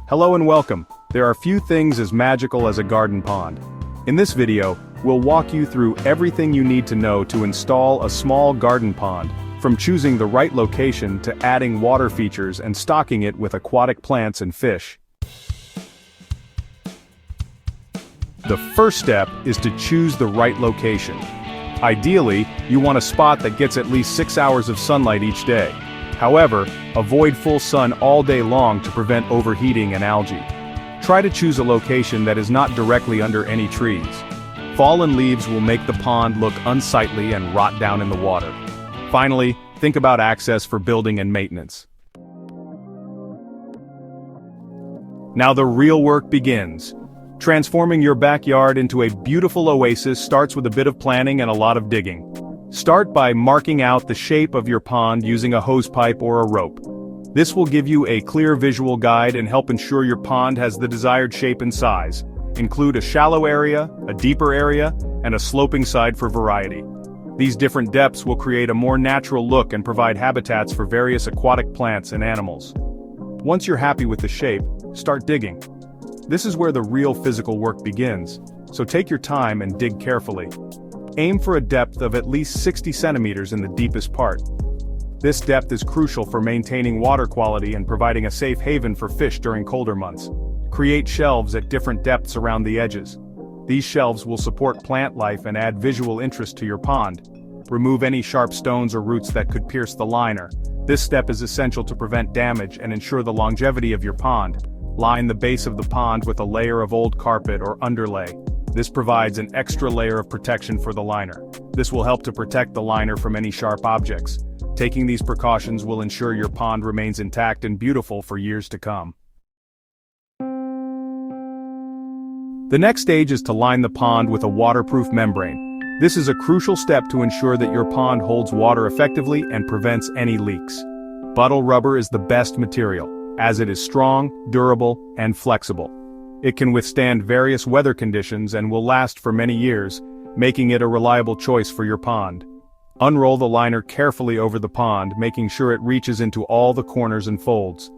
Hello and welcome. There are few things as magical as a garden pond. In this video, we'll walk you through everything you need to know to install a small garden pond, from choosing the right location to adding water features and stocking it with aquatic plants and fish. The first step is to choose the right location. Ideally, you want a spot that gets at least 6 hours of sunlight each day. However, avoid full sun all day long to prevent overheating and algae. Try to choose a location that is not directly under any trees. Fallen leaves will make the pond look unsightly and rot down in the water. Finally, think about access for building and maintenance. Now the real work begins. Transforming your backyard into a beautiful oasis starts with a bit of planning and a lot of digging. Start by marking out the shape of your pond using a hose pipe or a rope. This will give you a clear visual guide and help ensure your pond has the desired shape and size. Include a shallow area, a deeper area, and a sloping side for variety. These different depths will create a more natural look and provide habitats for various aquatic plants and animals. Once you're happy with the shape, start digging. This is where the real physical work begins, so take your time and dig carefully. Aim for a depth of at least 60 centimeters in the deepest part. This depth is crucial for maintaining water quality and providing a safe haven for fish during colder months. Create shelves at different depths around the edges. These shelves will support plant life and add visual interest to your pond. Remove any sharp stones or roots that could pierce the liner. This step is essential to prevent damage and ensure the longevity of your pond. Line the base of the pond with a layer of old carpet or underlay. This provides an extra layer of protection for the liner. This will help to protect the liner from any sharp objects. Taking these precautions will ensure your pond remains intact and beautiful for years to come. The next stage is to line the pond with a waterproof membrane. This is a crucial step to ensure that your pond holds water effectively and prevents any leaks. Bottle rubber is the best material, as it is strong, durable, and flexible. It can withstand various weather conditions and will last for many years, making it a reliable choice for your pond. Unroll the liner carefully over the pond, making sure it reaches into all the corners and folds.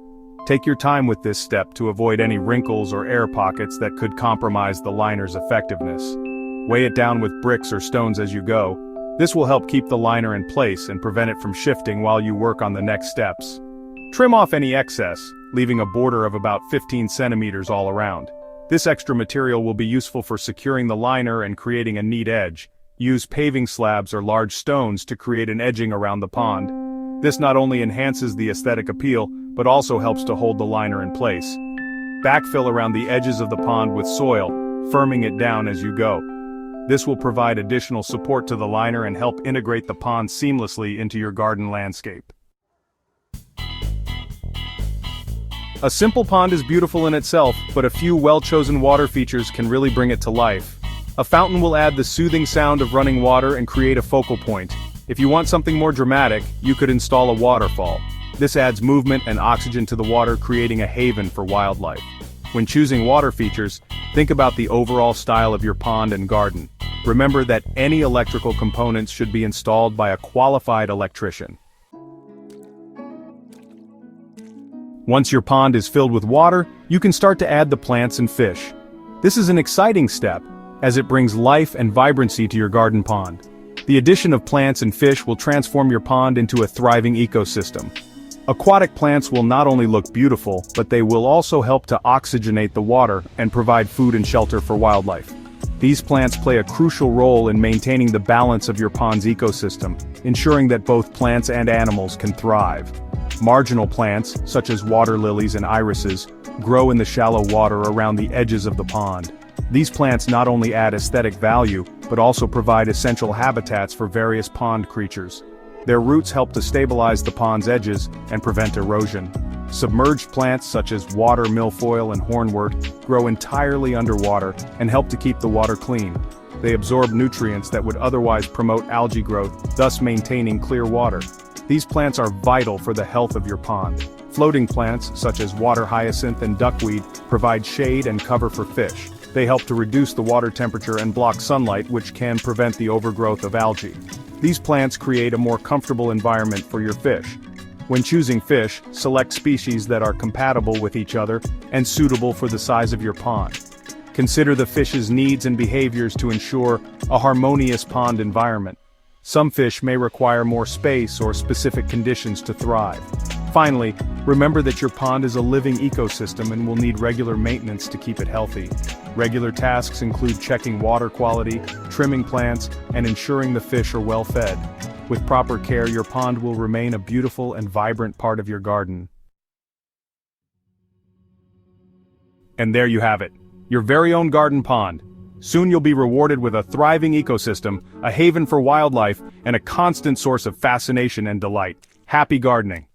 Take your time with this step to avoid any wrinkles or air pockets that could compromise the liner's effectiveness. Weigh it down with bricks or stones as you go. This will help keep the liner in place and prevent it from shifting while you work on the next steps. Trim off any excess, leaving a border of about 15 centimeters all around. This extra material will be useful for securing the liner and creating a neat edge. Use paving slabs or large stones to create an edging around the pond. This not only enhances the aesthetic appeal, but also helps to hold the liner in place. Backfill around the edges of the pond with soil, firming it down as you go. This will provide additional support to the liner and help integrate the pond seamlessly into your garden landscape. A simple pond is beautiful in itself, but a few well-chosen water features can really bring it to life. A fountain will add the soothing sound of running water and create a focal point. If you want something more dramatic, you could install a waterfall. This adds movement and oxygen to the water, creating a haven for wildlife. When choosing water features, think about the overall style of your pond and garden. Remember that any electrical components should be installed by a qualified electrician. Once your pond is filled with water, you can start to add the plants and fish. This is an exciting step, as it brings life and vibrancy to your garden pond. The addition of plants and fish will transform your pond into a thriving ecosystem. Aquatic plants will not only look beautiful, but they will also help to oxygenate the water and provide food and shelter for wildlife. These plants play a crucial role in maintaining the balance of your pond's ecosystem, ensuring that both plants and animals can thrive. Marginal plants, such as water lilies and irises, grow in the shallow water around the edges of the pond. These plants not only add aesthetic value, but also provide essential habitats for various pond creatures. Their roots help to stabilize the pond's edges and prevent erosion. Submerged plants such as water milfoil and hornwort grow entirely underwater and help to keep the water clean. They absorb nutrients that would otherwise promote algae growth, thus maintaining clear water. These plants are vital for the health of your pond. Floating plants, such as water hyacinth and duckweed, provide shade and cover for fish. They help to reduce the water temperature and block sunlight, which can prevent the overgrowth of algae. These plants create a more comfortable environment for your fish. When choosing fish, select species that are compatible with each other and suitable for the size of your pond. Consider the fish's needs and behaviors to ensure a harmonious pond environment. Some fish may require more space or specific conditions to thrive. Finally, remember that your pond is a living ecosystem and will need regular maintenance to keep it healthy. Regular tasks include checking water quality, trimming plants, and ensuring the fish are well fed. With proper care, your pond will remain a beautiful and vibrant part of your garden. And there you have it, your very own garden pond. Soon you'll be rewarded with a thriving ecosystem, a haven for wildlife, and a constant source of fascination and delight. Happy gardening!